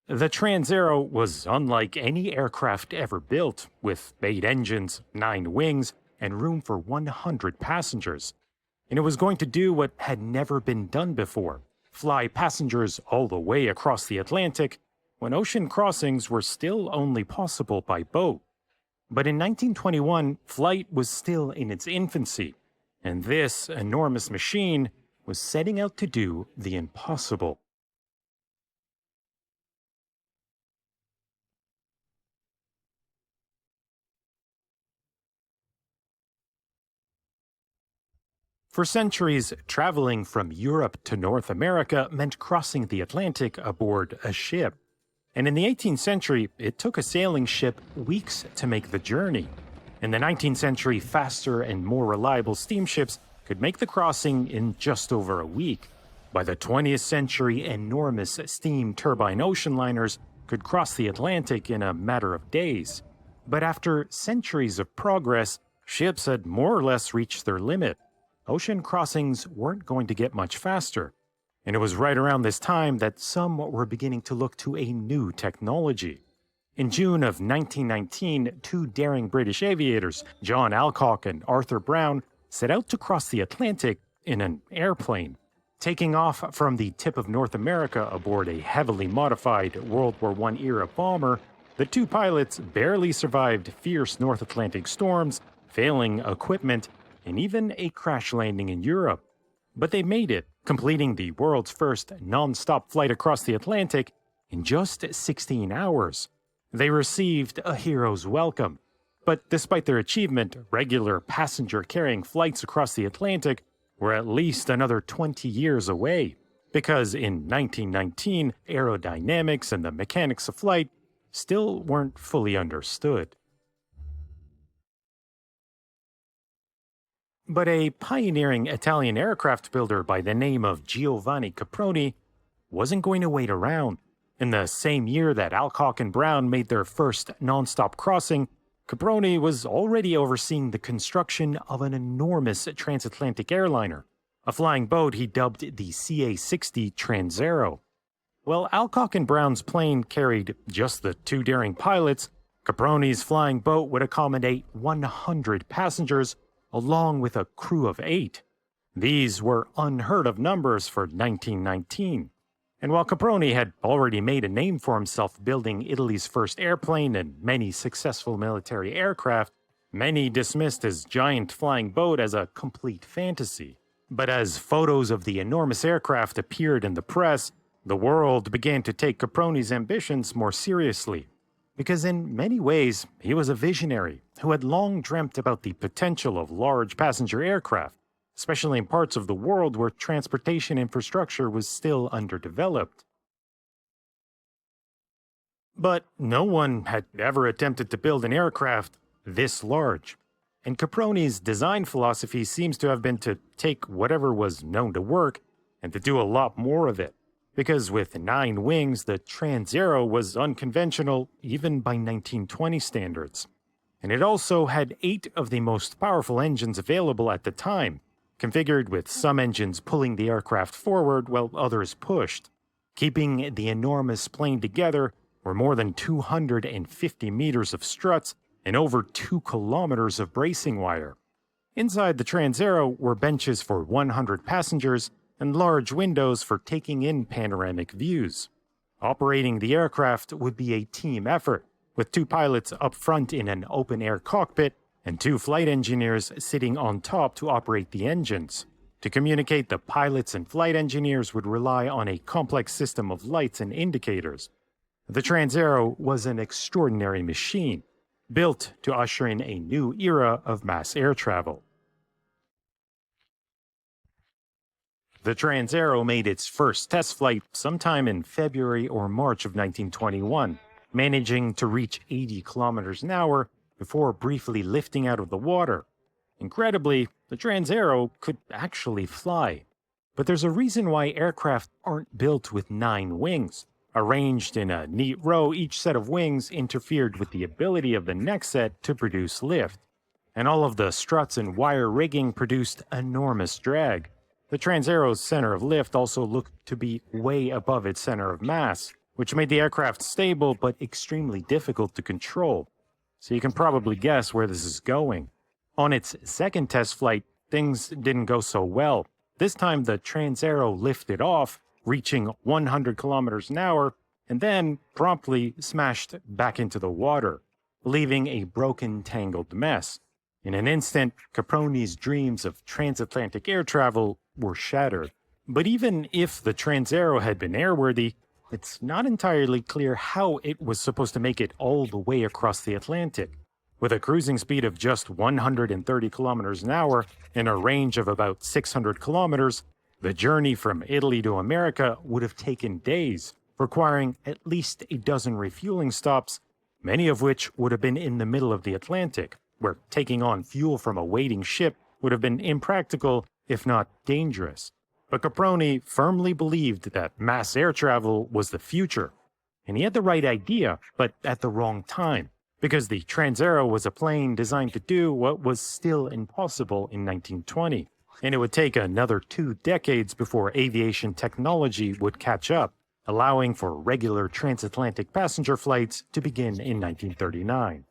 The Trans-Aero was unlike any aircraft ever built, with 8 engines, 9 wings, and room for 100 passengers. And it was going to do what had never been done before: fly passengers all the way across the Atlantic, when ocean crossings were still only possible by boat. But in 1921, flight was still in its infancy, and this enormous machine was setting out to do the impossible. For centuries, traveling from Europe to North America meant crossing the Atlantic aboard a ship. And in the 18th century, it took a sailing ship weeks to make the journey. In the 19th century, faster and more reliable steamships could make the crossing in just over a week. By the 20th century, enormous steam turbine ocean liners could cross the Atlantic in a matter of days. But after centuries of progress, ships had more or less reached their limit. Ocean crossings weren't going to get much faster. And it was right around this time that some were beginning to look to a new technology. In June of 1919, 2 daring British aviators, John Alcock and Arthur Brown, set out to cross the Atlantic in an airplane. Taking off from the tip of North America aboard a heavily modified World War I-era bomber, the 2 pilots barely survived fierce North Atlantic storms, failing equipment, and even a crash landing in Europe. But they made it, completing the world's first non-stop flight across the Atlantic in just 16 hours. They received a hero's welcome. But despite their achievement, regular passenger-carrying flights across the Atlantic were at least another 20 years away, because in 1919, aerodynamics and the mechanics of flight still weren't fully understood. But a pioneering Italian aircraft builder by the name of Giovanni Caproni wasn't going to wait around. In the same year that Alcock and Brown made their first non-stop crossing, Caproni was already overseeing the construction of an enormous transatlantic airliner, a flying boat he dubbed the CA-60 Trans-Aero. While Alcock and Brown's plane carried just the 2 daring pilots, Caproni's flying boat would accommodate 100 passengers along with a crew of 8. These were unheard of numbers for 1919. And while Caproni had already made a name for himself building Italy's first airplane and many successful military aircraft, many dismissed his giant flying boat as a complete fantasy. But as photos of the enormous aircraft appeared in the press, the world began to take Caproni's ambitions more seriously. Because in many ways, he was a visionary who had long dreamt about the potential of large passenger aircraft, especially in parts of the world where transportation infrastructure was still underdeveloped. But no one had ever attempted to build an aircraft this large, and Caproni's design philosophy seems to have been to take whatever was known to work and to do a lot more of it. Because with 9 wings, the Trans-Aero was unconventional even by 1920 standards. And it also had 8 of the most powerful engines available at the time, configured with some engines pulling the aircraft forward while others pushed. Keeping the enormous plane together were more than 250 meters of struts and over 2 kilometers of bracing wire. Inside the Trans-Aero were benches for 100 passengers and large windows for taking in panoramic views. Operating the aircraft would be a team effort, with 2 pilots up front in an open-air cockpit and 2 flight engineers sitting on top to operate the engines. To communicate, the pilots and flight engineers would rely on a complex system of lights and indicators. The Trans-Aero was an extraordinary machine, built to usher in a new era of mass air travel. The Trans-Aero made its first test flight sometime in February or March of 1921, managing to reach 80 kilometers an hour before briefly lifting out of the water. Incredibly, the Trans-Aero could actually fly. But there's a reason why aircraft aren't built with 9 wings. Arranged in a neat row, each set of wings interfered with the ability of the next set to produce lift. And all of the struts and wire rigging produced enormous drag. The Trans-Aero's center of lift also looked to be way above its center of mass, which made the aircraft stable but extremely difficult to control. So you can probably guess where this is going. On its second test flight, things didn't go so well. This time the Trans-Aero lifted off, reaching 100 kilometers an hour, and then promptly smashed back into the water, leaving a broken, tangled mess. In an instant, Caproni's dreams of transatlantic air travel were shattered. But even if the Trans-Aero had been airworthy, it's not entirely clear how it was supposed to make it all the way across the Atlantic. With a cruising speed of just 130 kilometers an hour and a range of about 600 kilometers, the journey from Italy to America would have taken days, requiring at least a dozen refueling stops, many of which would have been in the middle of the Atlantic, where taking on fuel from a waiting ship would have been impractical, if not dangerous. But Caproni firmly believed that mass air travel was the future. And he had the right idea, but at the wrong time, because the Trans-Aero was a plane designed to do what was still impossible in 1920. And it would take another 2 decades before aviation technology would catch up, allowing for regular transatlantic passenger flights to begin in 1939.